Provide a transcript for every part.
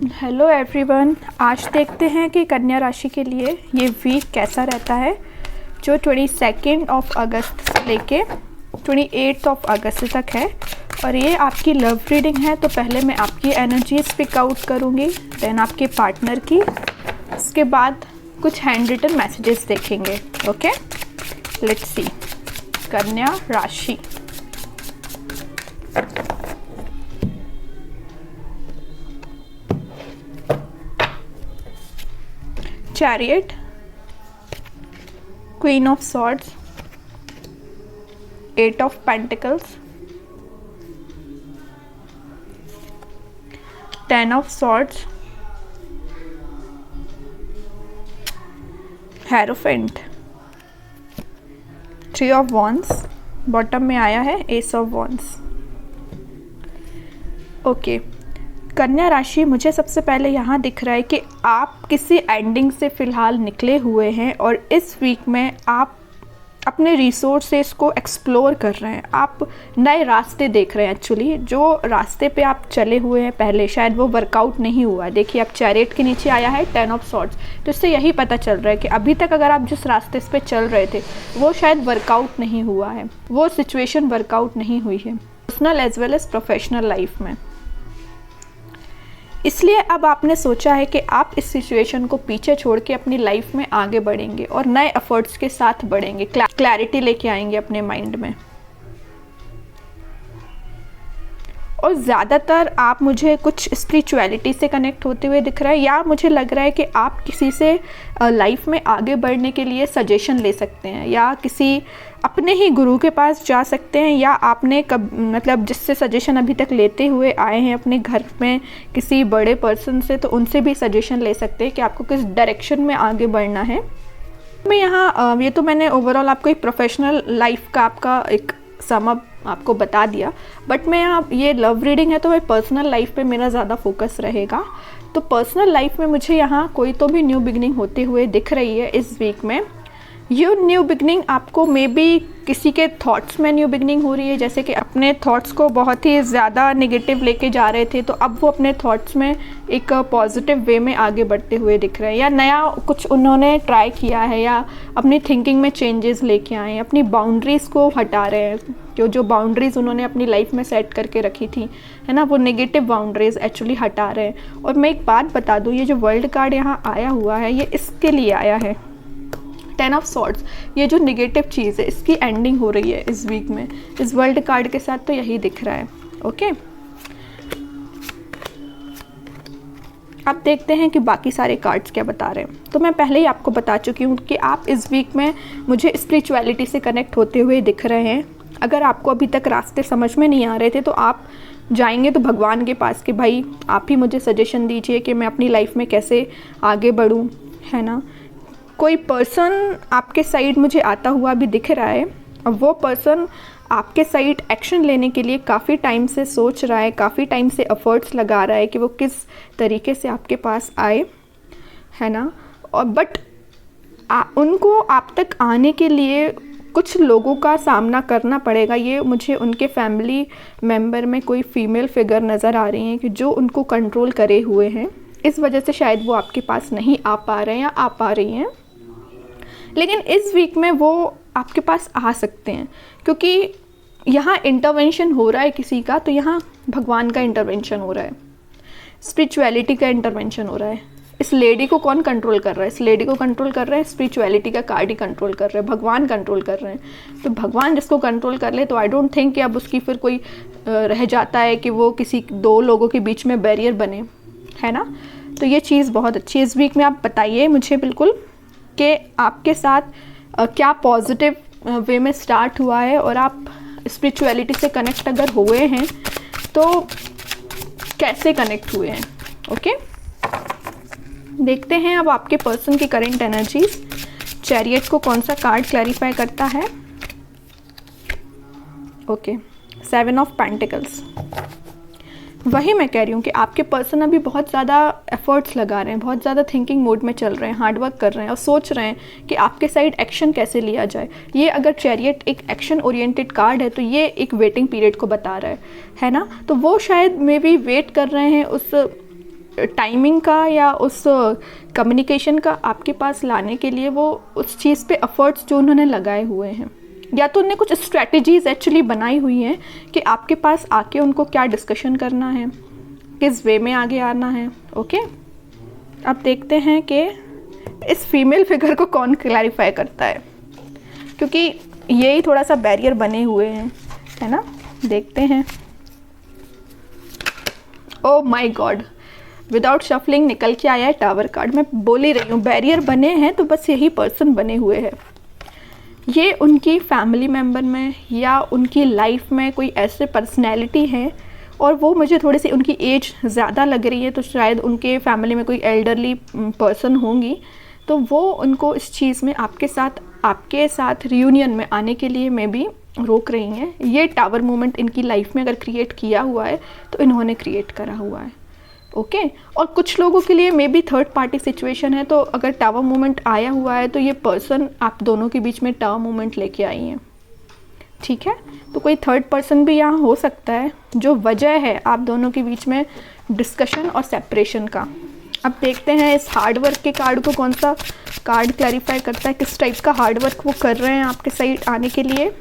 Hello everyone, आज देखते हैं कि कन्या राशि के लिए ये वीक कैसा रहता है जो 22 अगस्त से लेके 28 अगस्त तक है। और ये आपकी लव रीडिंग है, तो पहले मैं आपकी एनर्जीज पिक आउट करूँगी, देन आपके पार्टनर की, उसके बाद कुछ हैंड रिटन मैसेजेस देखेंगे। Okay, let's see. कन्या राशि, Chariot, Queen of Swords, 8 of Pentacles, 10 of Swords, Hierophant, 3 of Wands, bottom में आया है Ace of Wands। ओके, कन्या राशि, मुझे सबसे पहले यहाँ दिख रहा है कि आप किसी एंडिंग से फ़िलहाल निकले हुए हैं और इस वीक में आप अपने रिसोर्सेस को एक्सप्लोर कर रहे हैं। आप नए रास्ते देख रहे हैं। एक्चुअली जो रास्ते पे आप चले हुए हैं पहले, शायद वो वर्कआउट नहीं हुआ। देखिए, आप चैरियट के नीचे आया है 10 ऑफ सॉर्ड्स, तो इससे यही पता चल रहा है कि अभी तक अगर आप जिस रास्ते पे चल रहे थे वो शायद वर्कआउट नहीं हुआ है, वो सिचुएशन वर्कआउट नहीं हुई है personal as well as professional life में। इसलिए अब आपने सोचा है कि आप इस सिचुएशन को पीछे छोड़ के अपनी लाइफ में आगे बढ़ेंगे और नए एफर्ट्स के साथ बढ़ेंगे, क्लैरिटी लेके आएंगे अपने माइंड में। और ज़्यादातर आप मुझे कुछ स्पिरिचुअलिटी से कनेक्ट होते हुए दिख रहा है, या मुझे लग रहा है कि आप किसी से लाइफ में आगे बढ़ने के लिए सजेशन ले सकते हैं, या किसी अपने ही गुरु के पास जा सकते हैं, या आपने मतलब जिससे सजेशन अभी तक लेते हुए आए हैं अपने घर में किसी बड़े पर्सन से, तो उनसे भी सजेशन ले सकते हैं कि आपको किस डायरेक्शन में आगे बढ़ना है। मैं यहाँ ये तो मैंने ओवरऑल आपको एक प्रोफेशनल लाइफ का आपका एक समअप आपको बता दिया, बट मैं यहाँ ये लव रीडिंग है तो मैं पर्सनल लाइफ पे मेरा ज़्यादा फोकस रहेगा। तो पर्सनल लाइफ में मुझे यहाँ कोई तो भी न्यू बिगनिंग होते हुए दिख रही है इस वीक में। ये न्यू बिगनिंग आपको मे बी किसी के थॉट्स में न्यू बिगनिंग हो रही है, जैसे कि अपने थॉट्स को बहुत ही ज़्यादा नेगेटिव लेके जा रहे थे, तो अब वो अपने थॉट्स में एक पॉजिटिव वे में आगे बढ़ते हुए दिख रहे हैं, या नया कुछ उन्होंने ट्राई किया है, या अपनी थिंकिंग में चेंजेस लेके आए हैं, अपनी बाउंड्रीज़ को हटा रहे हैं। जो बाउंड्रीज़ उन्होंने अपनी लाइफ में सेट करके रखी थी, है ना, वो नेगेटिव बाउंड्रीज़ एक्चुअली हटा रहे हैं। और मैं एक बात बता दूँ, ये जो वर्ल्ड कार्ड यहाँ आया हुआ है ये इसके लिए आया है, 10 ऑफ सॉर्ड्स। ये जो नेगेटिव चीज़ है इसकी एंडिंग हो रही है इस वीक में, इस वर्ल्ड कार्ड के साथ तो यही दिख रहा है। ओके, अब देखते हैं कि बाकी सारे कार्ड्स क्या बता रहे हैं। तो मैं पहले ही आपको बता चुकी हूँ कि आप इस वीक में मुझे स्पिरिचुअलिटी से कनेक्ट होते हुए दिख रहे हैं। अगर आपको अभी तक रास्ते समझ में नहीं आ रहे थे तो आप जाएंगे तो भगवान के पास कि भाई आप ही मुझे सजेशन दीजिए कि मैं अपनी लाइफ में कैसे आगे बढ़ूँ, है ना। कोई पर्सन आपके साइड मुझे आता हुआ भी दिख रहा है, और वो पर्सन आपके साइड एक्शन लेने के लिए काफ़ी टाइम से सोच रहा है, काफ़ी टाइम से एफर्ट्स लगा रहा है कि वो किस तरीके से आपके पास आए, है ना। और बट उनको आप तक आने के लिए कुछ लोगों का सामना करना पड़ेगा। ये मुझे उनके फैमिली मेम्बर में कोई फीमेल फिगर नज़र आ रही हैं कि जो उनको कंट्रोल करे हुए हैं, इस वजह से शायद वो आपके पास नहीं आ पा रहे हैं या आ पा रही हैं। लेकिन इस वीक में वो आपके पास आ सकते हैं, क्योंकि यहाँ इंटरवेंशन हो रहा है किसी का, तो यहाँ भगवान का इंटरवेंशन हो रहा है, स्पिरिचुअलिटी का इंटरवेंशन हो रहा है। इस लेडी को कौन कंट्रोल कर रहा है? इस लेडी को कंट्रोल कर रहे हैं स्पिरिचुअलिटी का कार्ड ही कंट्रोल कर रहे हैं, भगवान कंट्रोल कर रहे हैं। तो भगवान जिसको कंट्रोल कर ले, तो आई डोंट थिंक कि अब उसकी फिर कोई रह जाता है कि वो किसी दो लोगों के बीच में बैरियर बने, है ना। तो ये चीज़ बहुत अच्छी है इस वीक में। आप बताइए मुझे बिल्कुल कि आपके साथ क्या पॉजिटिव वे में स्टार्ट हुआ है, और आप स्पिरिचुअलिटी से कनेक्ट अगर हुए हैं तो कैसे कनेक्ट हुए हैं। ओके, देखते हैं अब आपके पर्सन की करंट एनर्जीज, चैरियट को कौन सा कार्ड क्लैरिफाई करता है। Okay, 7 of pentacles. वही मैं कह रही हूँ कि आपके पर्सन अभी बहुत ज़्यादा एफर्ट्स लगा रहे हैं, बहुत ज़्यादा थिंकिंग मोड में चल रहे हैं, हार्डवर्क कर रहे हैं और सोच रहे हैं कि आपके साइड एक्शन कैसे लिया जाए। ये अगर चैरियट एक एक्शन ओरिएंटेड कार्ड है तो ये एक वेटिंग पीरियड को बता रहा है ना। तो वो शायद मे बी वेट कर रहे हैं उस टाइमिंग का या उस कम्युनिकेशन का आपके पास लाने के लिए वो उस चीज़ पे एफर्ट्स जो उन्होंने लगाए हुए हैं, या तो उन्होंने कुछ स्ट्रैटेजीज़ एक्चुअली बनाई हुई हैं कि आपके पास आके उनको क्या डिस्कशन करना है, किस वे में आगे आना है। ओके, अब देखते हैं कि इस फीमेल फिगर को कौन क्लैरिफाई करता है, क्योंकि यही थोड़ा सा बैरियर बने हुए हैं, है ना। देखते हैं। Oh my God, without shuffling निकल के आया है टावर कार्ड। मैं बोल ही रही हूँ बैरियर बने हैं तो बस यही पर्सन बने हुए हैं। ये उनकी फैमिली मेम्बर में या उनकी लाइफ में कोई ऐसे पर्सनैलिटी है, और वो मुझे थोड़ी सी उनकी एज ज़्यादा लग रही है, तो शायद उनके फैमिली में कोई एल्डरली पर्सन होंगी, तो वो उनको इस चीज़ में आपके साथ रियूनियन में आने के लिए में भी रोक रही हैं। ये टावर मोमेंट इनकी लाइफ में अगर क्रिएट किया हुआ है तो इन्होंने क्रिएट करा हुआ है। ओके, और कुछ लोगों के लिए may be third party situation है, तो अगर टावर मोमेंट आया हुआ है तो ये पर्सन आप दोनों के बीच में टावर मोमेंट लेके आई हैं। ठीक है, तो कोई थर्ड पर्सन भी यहाँ हो सकता है जो वजह है आप दोनों के बीच में डिस्कशन और सेपरेशन का। अब देखते हैं इस हार्डवर्क के कार्ड को कौन सा कार्ड क्लैरिफाई करता है, किस टाइप का हार्डवर्क वो कर रहे हैं आपके साइड आने के लिए।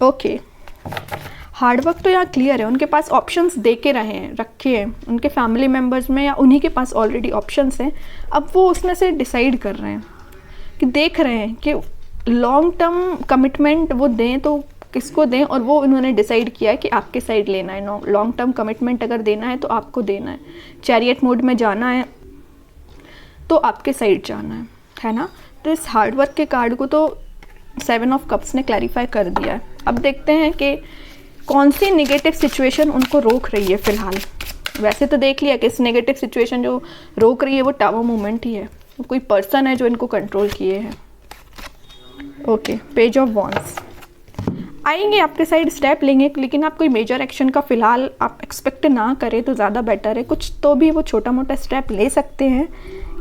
ओके, हार्डवर्क तो यहाँ क्लियर है, उनके पास ऑप्शंस दे के रखे हैं उनके फैमिली मेम्बर्स में, या उन्हीं के पास ऑलरेडी ऑप्शंस हैं। अब वो उसमें से डिसाइड कर रहे हैं कि देख रहे हैं कि लॉन्ग टर्म कमिटमेंट वो दें तो किसको दें, और वो उन्होंने डिसाइड किया है कि आपके साइड लेना है। लॉन्ग टर्म कमिटमेंट अगर देना है तो आपको देना है, चैरियट मोड में जाना है तो आपके साइड जाना है ना। तो इस हार्डवर्क के कार्ड को तो 7 ऑफ कप्स ने क्लैरिफाई कर दिया है। अब देखते हैं कि कौन सी नेगेटिव सिचुएशन उनको रोक रही है फ़िलहाल। वैसे तो देख लिया कि इस नेगेटिव सिचुएशन जो रोक रही है वो टावर मूवमेंट ही है, कोई पर्सन है जो इनको कंट्रोल किए हैं। ओके, पेज ऑफ वॉन्ड्स आएंगे आपके साइड, स्टेप लेंगे, लेकिन आप कोई मेजर एक्शन का फ़िलहाल आप एक्सपेक्ट ना करें तो ज़्यादा बेटर है। कुछ तो भी वो छोटा मोटा स्टेप ले सकते हैं,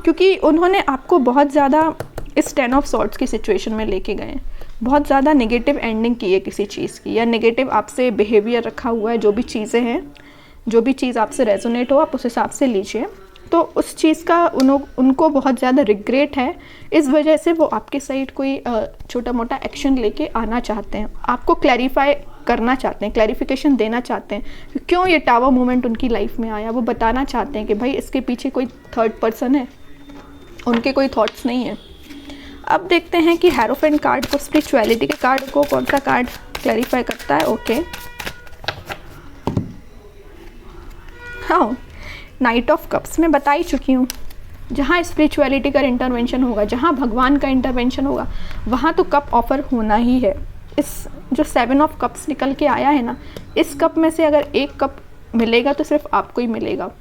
क्योंकि उन्होंने आपको बहुत ज़्यादा इस 10 ऑफ सॉर्ड्स की सिचुएशन में लेके गए, बहुत ज़्यादा नेगेटिव एंडिंग की है किसी चीज़ की, या नेगेटिव आपसे बिहेवियर रखा हुआ है। जो भी चीज़ें हैं, जो भी चीज़ आपसे रेजोनेट हो आप उस हिसाब से लीजिए। तो उस चीज़ का उनको बहुत ज़्यादा रिग्रेट है, इस वजह से वो आपके साइड कोई छोटा मोटा एक्शन लेके आना चाहते हैं, आपको क्लैरिफाई करना चाहते हैं, क्लैरिफिकेशन देना चाहते हैं क्यों ये टावर मोमेंट उनकी लाइफ में आया। वो बताना चाहते हैं कि भाई इसके पीछे कोई थर्ड पर्सन है, उनके कोई थॉट्स नहीं है। अब देखते हैं कि हेरोफेंट कार्ड को, स्पिरिचुअलिटी के कार्ड को कौन सा कार्ड क्लैरिफाई करता है। ओके, हाँ, नाइट ऑफ कप्स मैं बता ही चुकी हूँ, जहाँ स्पिरिचुअलिटी का इंटरवेंशन होगा, जहाँ भगवान का इंटरवेंशन होगा, वहाँ तो कप ऑफर होना ही है। इस जो 7 ऑफ कप्स निकल के आया है ना, इस कप में से अगर एक कप मिलेगा तो सिर्फ आपको ही मिलेगा,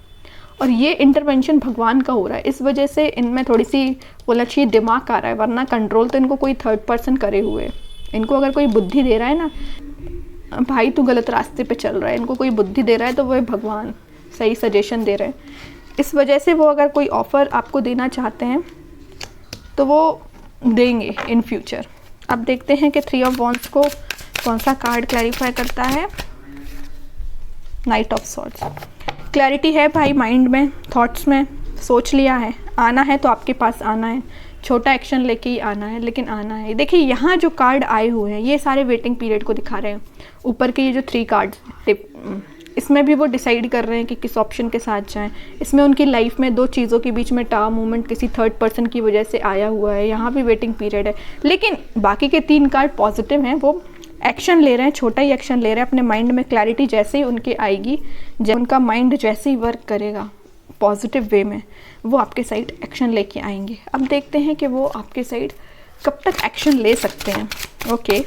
और ये इंटरवेंशन भगवान का हो रहा है। इस वजह से इनमें थोड़ी सी बोला चाहिए दिमाग आ रहा है, वरना कंट्रोल तो इनको कोई थर्ड पर्सन करे हुए है। इनको अगर कोई बुद्धि दे रहा है ना, भाई तू गलत रास्ते पे चल रहा है, इनको कोई बुद्धि दे रहा है तो वो भगवान सही सजेशन दे रहे हैं। इस वजह से वो अगर कोई ऑफ़र आपको देना चाहते हैं तो वो देंगे इन फ्यूचर। अब देखते हैं कि 3 ऑफ वॉन्ड्स को कौन सा कार्ड क्लैरिफाई करता है। नाइट ऑफ सॉर्ड्स, क्लैरिटी है भाई, माइंड में, थॉट्स में सोच लिया है, आना है तो आपके पास आना है, छोटा एक्शन लेके ही आना है, लेकिन आना है। देखिए यहाँ जो कार्ड आए हुए हैं ये सारे वेटिंग पीरियड को दिखा रहे हैं। ऊपर के ये जो 3 कार्ड इसमें भी वो डिसाइड कर रहे हैं कि किस ऑप्शन के साथ जाएं। इसमें उनकी लाइफ में 2 चीज़ों के बीच में टावर मूवमेंट किसी थर्ड पर्सन की वजह से आया हुआ है, यहाँ भी वेटिंग पीरियड है। लेकिन बाकी के 3 कार्ड पॉजिटिव हैं, वो एक्शन ले रहे हैं, छोटा ही एक्शन ले रहे हैं अपने माइंड में। क्लैरिटी जैसे ही उनके आएगी, जब उनका माइंड जैसे ही वर्क करेगा पॉजिटिव वे में, वो आपके साइड एक्शन लेके आएंगे। अब देखते हैं कि वो आपके साइड कब तक एक्शन ले सकते हैं। ओके,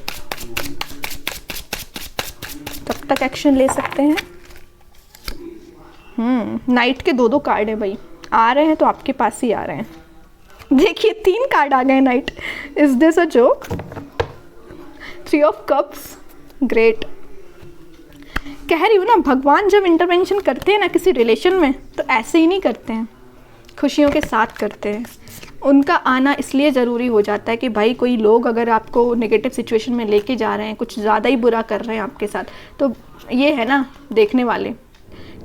कब तक एक्शन ले सकते हैं। नाइट के 2 कार्ड है भाई, आ रहे हैं तो आपके पास ही आ रहे हैं। देखिए 3 कार्ड आ गए night, is this a joke. 3 of cups, great. कह रही हूँ ना, भगवान जब इंटरवेंशन करते हैं ना किसी रिलेशन में तो ऐसे ही नहीं करते हैं, खुशियों के साथ करते हैं। उनका आना इसलिए ज़रूरी हो जाता है कि भाई कोई लोग अगर आपको नेगेटिव सिचुएशन में लेके जा रहे हैं, कुछ ज़्यादा ही बुरा कर रहे हैं आपके साथ, तो ये है ना देखने वाले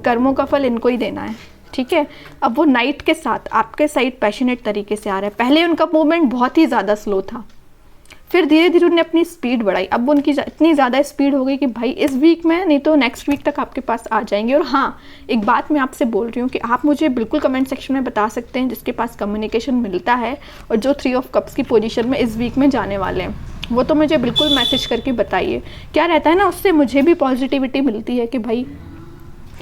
कर्मों का फल इनको ही देना है, ठीक है। अब वो नाइट के साथ आपके साइड पैशनेट तरीके से आ रहा है। पहले उनका मूवमेंट बहुत ही ज़्यादा स्लो था, फिर धीरे धीरे उन्होंने अपनी स्पीड बढ़ाई। अब उनकी इतनी ज़्यादा स्पीड हो गई कि भाई इस वीक में नहीं तो नेक्स्ट वीक तक आपके पास आ जाएंगे। और हाँ, एक बात मैं आपसे बोल रही हूँ कि आप मुझे बिल्कुल कमेंट सेक्शन में बता सकते हैं जिसके पास कम्युनिकेशन मिलता है और जो 3 ऑफ कप्स की पोजीशन में इस वीक में जाने वाले हैं, वो तो मुझे बिल्कुल मैसेज करके बताइए। क्या रहता है ना, उससे मुझे भी पॉजिटिविटी मिलती है कि भाई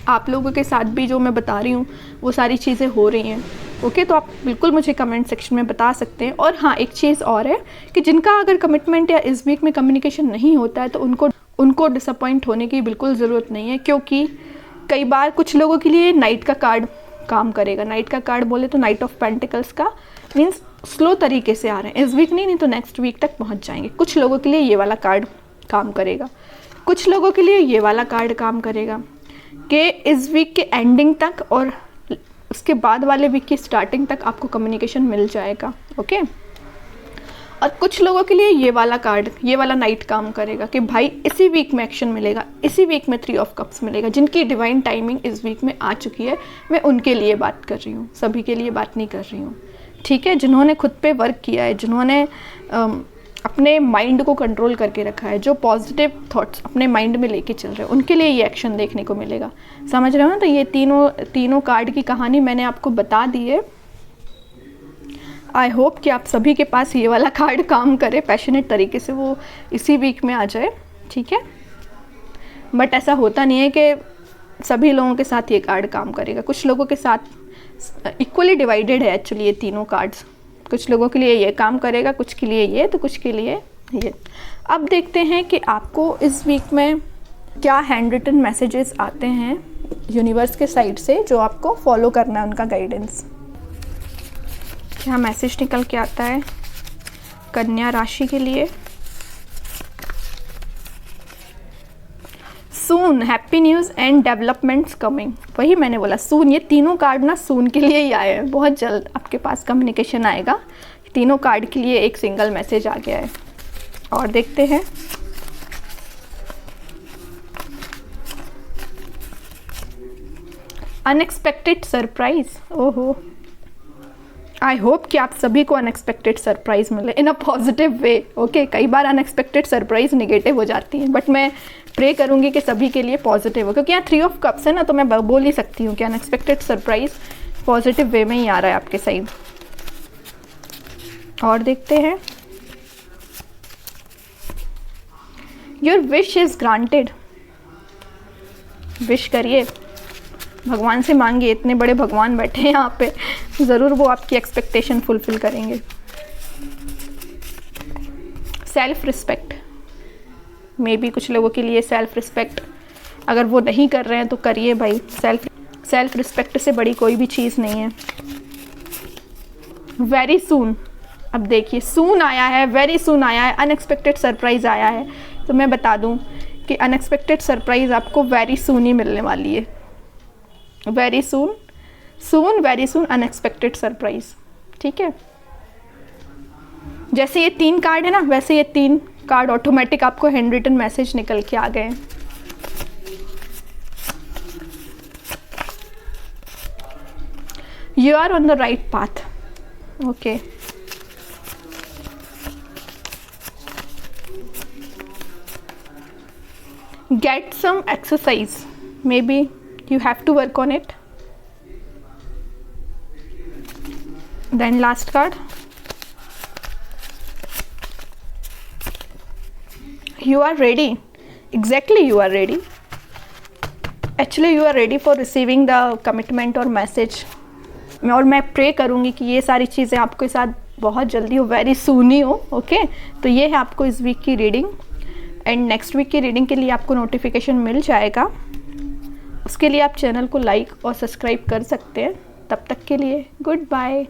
आप लोगों के साथ भी जो मैं बता रही हूँ वो सारी चीज़ें हो रही हैं। ओके, तो आप बिल्कुल मुझे कमेंट सेक्शन में बता सकते हैं। और हाँ, एक चीज़ और है कि जिनका अगर कमिटमेंट या इस वीक में कम्युनिकेशन नहीं होता है तो उनको डिसअपॉइंट होने की बिल्कुल ज़रूरत नहीं है, क्योंकि कई बार कुछ लोगों के लिए नाइट का कार्ड काम करेगा। नाइट का कार्ड बोले तो नाइट ऑफ पेंटिकल्स का मीन्स स्लो तरीके से आ रहे हैं, इस वीक नहीं तो नेक्स्ट वीक तक पहुँच जाएंगे। कुछ लोगों के लिए ये वाला कार्ड काम करेगा, कुछ लोगों के लिए ये वाला कार्ड काम करेगा कि इस वीक के एंडिंग तक और उसके बाद वाले वीक की स्टार्टिंग तक आपको कम्युनिकेशन मिल जाएगा। ओके, और कुछ लोगों के लिए ये वाला कार्ड, ये वाला नाइट काम करेगा कि भाई इसी वीक में एक्शन मिलेगा, इसी वीक में 3 ऑफ कप्स मिलेगा। जिनकी डिवाइन टाइमिंग इस वीक में आ चुकी है, मैं उनके लिए बात कर रही हूँ, सभी के लिए बात नहीं कर रही हूँ, ठीक है। जिन्होंने खुद पे वर्क किया है, जिन्होंने अपने माइंड को कंट्रोल करके रखा है, जो पॉजिटिव थॉट्स अपने माइंड में लेके चल रहे हैं, उनके लिए ये एक्शन देखने को मिलेगा। समझ रहे हो ना? तो ये तीनों कार्ड की कहानी मैंने आपको बता दी है। आई होप कि आप सभी के पास ये वाला कार्ड काम करे, पैशनेट तरीके से वो इसी वीक में आ जाए, ठीक है। बट ऐसा होता नहीं है कि सभी लोगों के साथ ये कार्ड काम करेगा। कुछ लोगों के साथ इक्वली डिवाइडेड है एक्चुअली ये तीनों कार्ड्स। कुछ लोगों के लिए ये काम करेगा, कुछ के लिए ये, तो कुछ के लिए ये। अब देखते हैं कि आपको इस वीक में क्या हैंड रिटन मैसेजेस आते हैं यूनिवर्स के साइड से, जो आपको फॉलो करना है उनका गाइडेंस। क्या मैसेज निकल के आता है कन्या राशि के लिए। Soon happy news and developments coming. वही मैंने बोला सून, ये तीनों कार्ड ना सून के लिए ही आए हैं। बहुत जल्द आपके पास कम्युनिकेशन आएगा। तीनों कार्ड के लिए एक सिंगल मैसेज आ गया है। और देखते हैं अनएक्सपेक्टेड सरप्राइज। ओहो, आई होप कि आप सभी को अनएक्सपेक्टेड सरप्राइज मिले इन अ पॉजिटिव वे। ओके, कई बार अनएक्सपेक्टेड सरप्राइज नेगेटिव हो जाती हैं, बट मैं प्रे करूंगी कि सभी के लिए पॉजिटिव हो, क्योंकि यहाँ 3 ऑफ कप्स है ना, तो मैं बोल ही सकती हूँ कि अनएक्सपेक्टेड सरप्राइज पॉजिटिव वे में ही आ रहा है आपके साइड। और देखते हैं your wish is granted. Wish करिए, भगवान से मांगिए। इतने बड़े भगवान बैठे हैं यहाँ पे, ज़रूर वो आपकी एक्सपेक्टेशन फुलफिल करेंगे। सेल्फ रिस्पेक्ट, मे बी कुछ लोगों के लिए सेल्फ रिस्पेक्ट अगर वो नहीं कर रहे हैं तो करिए भाई। सेल्फ रिस्पेक्ट से बड़ी कोई भी चीज़ नहीं है। वेरी सून, अब देखिए सून आया है, वेरी सून आया है, अनएक्सपेक्टेड सरप्राइज आया है। तो मैं बता दूं कि अनएक्सपेक्टेड सरप्राइज आपको वेरी सून ही मिलने वाली है। Very soon, very soon unexpected surprise, ठीक है। जैसे ये 3 कार्ड है ना, वैसे ये 3 कार्ड ऑटोमेटिक आपको हैंड रिटन मैसेज निकल के आ गए। You are on the right path. Okay, get some exercise, maybe you have to work on it. Then last card, you are ready. Exactly, you are ready. Actually you are ready for receiving the commitment or message. और मैं pray करूँगी कि ये सारी चीज़ें आपके साथ बहुत जल्दी हो, वेरी सून ही हो। ओके, तो ये है आपको इस वीक की रीडिंग। एंड नेक्स्ट वीक की रीडिंग के लिए आपको नोटिफिकेशन मिल जाएगा। उसके लिए आप चैनल को लाइक और सब्सक्राइब कर सकते हैं। तब तक के लिए गुड बाय।